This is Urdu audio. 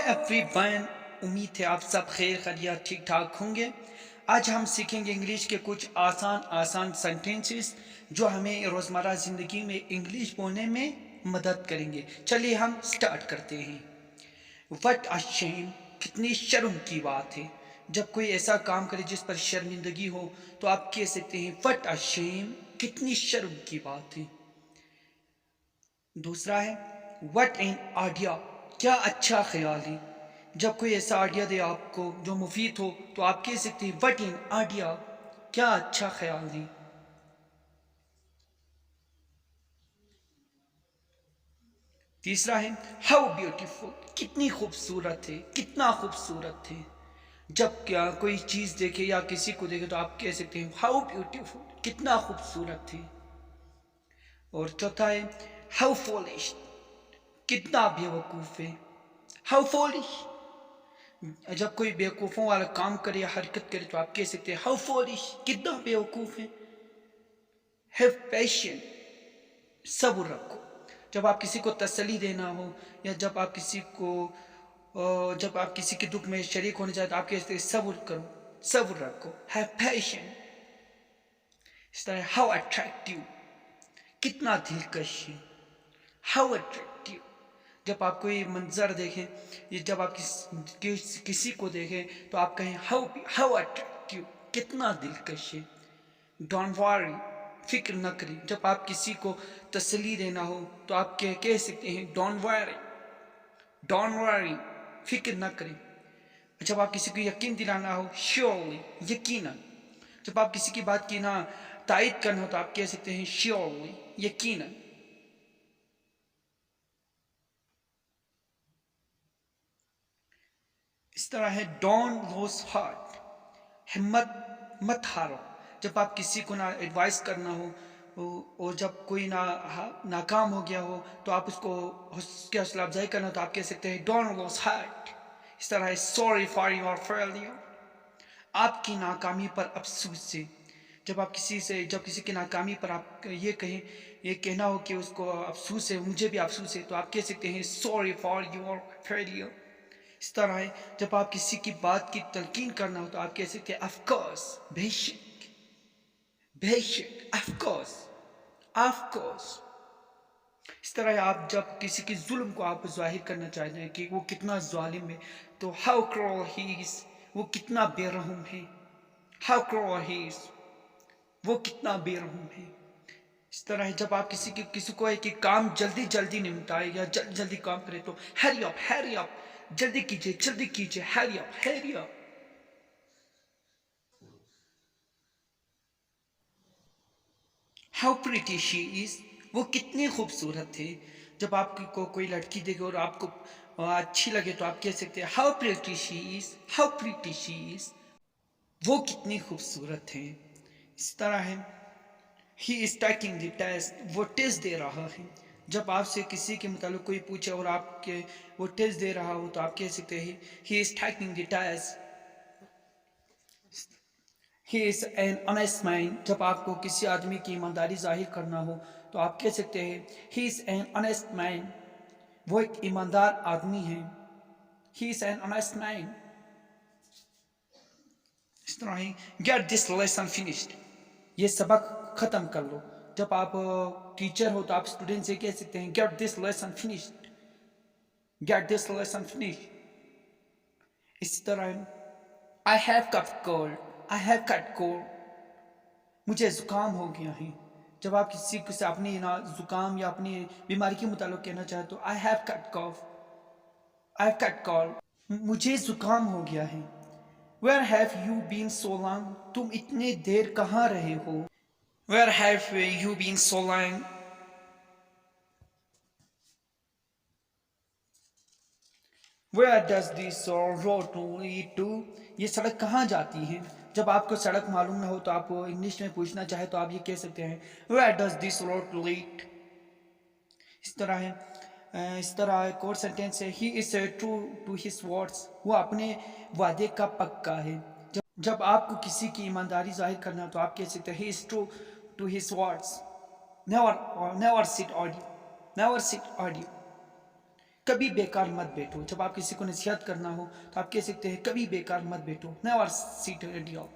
ایوری ون، امید ہے آپ سب خیر خیریت ٹھیک ٹھاک ہوں گے۔ آج ہم سیکھیں گے انگلش کے کچھ آسان سینٹینسز جو ہمیں روزمرہ زندگی میں انگلش بولنے میں مدد کریں گے۔ چلیے ہم سٹارٹ کرتے ہیں۔ وٹ اے شیم، کتنی شرم کی بات ہے۔ جب کوئی ایسا کام کرے جس پر شرمندگی ہو تو آپ کہہ سکتے ہیں وٹ اے شیم، کتنی شرم کی بات ہے۔ دوسرا ہے وٹ این آئیڈیا، کیا اچھا خیال ہے۔ جب کوئی ایسا آئیڈیا دے آپ کو جو مفید ہو تو آپ کہہ سکتے ہیں وٹ این آئیڈیا، کیا اچھا خیال ہے۔ تیسرا ہے ہاؤ بیوٹیفل، کتنی خوبصورت ہے، کتنا خوبصورت ہے۔ جب کیا کوئی چیز دیکھے یا کسی کو دیکھے تو آپ کہہ سکتے ہیں ہاؤ بیوٹیفل، کتنا خوبصورت ہے۔ اور چوتھا ہے ہاؤ فولش، کتنا بے وقوف ہے۔ ہاؤ فولش، جب کوئی بیوقوفوں والا کام کرے یا حرکت کرے تو آپ کہہ سکتے ہیں ہاؤ فولش، کتنا بے وقوف ہے۔ ہیو پیشن، صبر رکھو۔ جب آپ کسی کو تسلی دینا ہو یا جب آپ کسی کے دکھ میں شریک ہونے چاہتے تو آپ کہتے ہیں صبر کرو، صبر رکھو، ہیو پیشن۔ اس طرح ہاؤ اٹریکٹیو، کتنا دلکش ہے۔ ہاؤ اٹریکٹیو، جب آپ کوئی منظر دیکھیں یا جب آپ کسی کو دیکھیں تو آپ کہیں ہاؤ اٹریکٹیو، کتنا دلکش ہے۔ ڈونٹ واری، فکر نہ کریں۔ جب آپ کسی کو تسلی دینا ہو تو آپ کہہ سکتے ہیں ڈونٹ واری، ڈونٹ واری، فکر نہ کریں۔ جب آپ کسی کو یقین دلانا ہو شیورلی، یقیناً۔ جب آپ کسی کی بات کی نہ تائید کرنا ہو تو آپ کہہ سکتے ہیں شیورلی، یقیناً۔ اس طرح ہے ڈونٹ لوز ہارٹ، ہمت مت ہارو۔ جب آپ کسی کو نہ ایڈوائس کرنا ہو اور جب کوئی ناکام ہو گیا ہو تو آپ اس کی حوصلہ افزائی کرنا ہو تو آپ کہہ سکتے ہیں ڈونٹ لوز ہارٹ۔ اس طرح ہے سوری فار یور فیلئر، آپ کی ناکامی پر افسوس سے۔ جب کسی کی ناکامی پر آپ یہ کہنا ہو کہ اس کو افسوس ہے، مجھے بھی افسوس ہے، تو آپ کہہ سکتے ہیں سوری فار یور فیلئر۔ اس طرح ہے جب آپ کسی کی بات کی تلقین کرنا ہو تو آپ کہہ سکتے ہیں آف کورس، بے شک، بے شک، آف کورس، آف کورس۔ اس طرح آپ جب کسی کے ظلم کو آپ ظاہر کرنا چاہتے ہیں کہ وہ کتنا ظالم ہے تو ہاؤ کرول ہی از، وہ کتنا بے رحم ہے۔ ہاؤ کرول ہی از، وہ کتنا بے رحم ہے۔ اس طرح ہے جب آپ کسی کو ہے کہ کام جلدی نمٹائے یا جلدی کام کرے تو ہیری اپ، ہیری اپ، جلدی کیجیے، hurry up, hurry up. How pretty she is, وہ کتنی خوبصورت ہے۔ جب آپ کو کوئی لڑکی دیکھے اور آپ کو اچھی لگے تو آپ کہہ سکتے ہیں how pretty she is, how pretty she is, وہ کتنی خوبصورت ہے۔ اس طرح ہے he is taking the test, وہ ٹیسٹ دے رہا ہے۔ جب آپ سے کسی کے متعلق کوئی پوچھے اور وہ ٹیسٹ دے رہا ہو تو آپ کہہ سکتے ہیں he is taking the test. He is an honest man, جب آپ کو کسی آدمی کی ایمانداری ظاہر کرنا ہو تو آپ کہہ سکتے ہیں ہی از این آنیسٹ مین، وہ ایک ایماندار آدمی ہے۔ ہی از این آنیسٹ مین۔ اس طرح ہی گیٹ دس لیسن فنشڈ، یہ سبق ختم کر لو۔ جب آپ ٹیچر ہو تو آپ اسٹوڈنٹ سے کہہ سکتے ہیں get this lesson finished, get this lesson finished. اسی طرح I have caught cold, I have caught cold, مجھے زکام ہو گیا ہے۔ جب آپ کسی سے اپنی زکام یا اپنی بیماری کے متعلق کہنا چاہے تو آئی ہیو کٹ کاف، آئی ہیو کٹ کولڈ، مجھے زکام ہو گیا ہے۔ Where have you been so long, تم اتنے دیر کہاں رہے ہو۔ Where have you been so long. Where does this road lead to, یہ سڑک کہاں جاتی ہے۔ جب آپ کو سڑک معلوم نہ ہو تو آپ کو انگلش میں پوچھنا چاہے تو آپ یہ کہہ سکتے ہیں where does this road lead. اس طرح ایک اور سینٹینس ہے he is true to his words, وہ اپنے وعدے کا پکا ہے۔ جب آپ کو کسی کی ایمانداری ظاہر کرنا ہو تو آپ کہہ سکتے ہیں he is true to his words. Never sit idle, never sit idle. کبھی بیکار مت بیٹھو. جب آپ کسی کو نصیحت کرنا ہو تو آپ کہہ سکتے ہیں کبھی بیکار مت بیٹھو. Never sit audio.